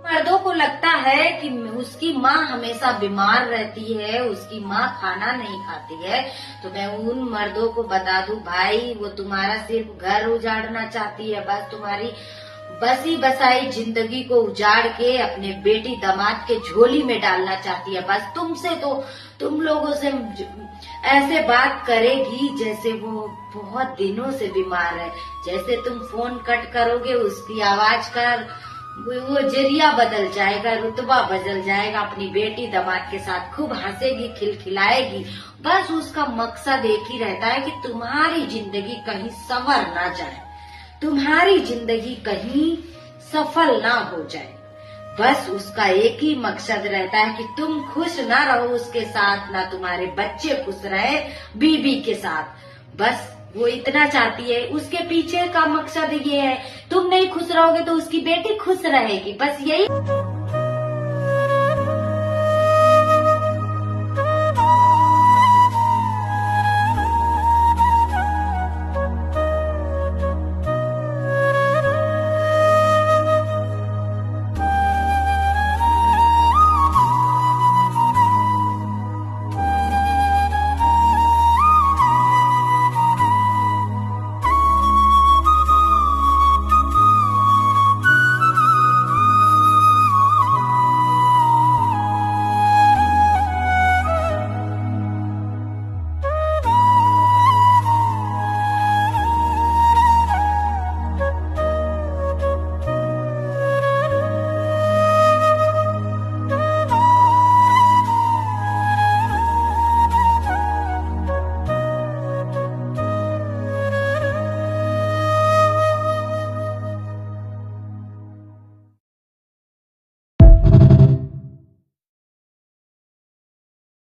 मर्दों को लगता है कि उसकी माँ हमेशा बीमार रहती है, उसकी माँ खाना नहीं खाती है। तो मैं उन मर्दों को बता दूं, भाई वो तुम्हारा सिर्फ घर उजाड़ना चाहती है, बस तुम्हारी बसी बसाई जिंदगी को उजाड़ के अपने बेटी दामाद के झोली में डालना चाहती है। बस तुमसे तो तुम लोगों से ऐसे बात करेगी जैसे वो बहुत दिनों से बीमार है। जैसे तुम फोन कट करोगे उसकी आवाज का वो जरिया बदल जाएगा, रुतबा बदल जाएगा। अपनी बेटी दामाद के साथ खूब हंसेगी, खिलखिलाएगी। बस उसका मकसद एक ही रहता है कि तुम्हारी जिंदगी कहीं संवर ना जाए, तुम्हारी जिंदगी कहीं सफल ना हो जाए। बस उसका एक ही मकसद रहता है कि तुम खुश ना रहो उसके साथ, ना तुम्हारे बच्चे खुश रहे बीबी के साथ। बस वो इतना चाहती है, उसके पीछे का मकसद ये है। तुम नहीं खुश रहोगे तो उसकी बेटी खुश रहेगी, बस यही।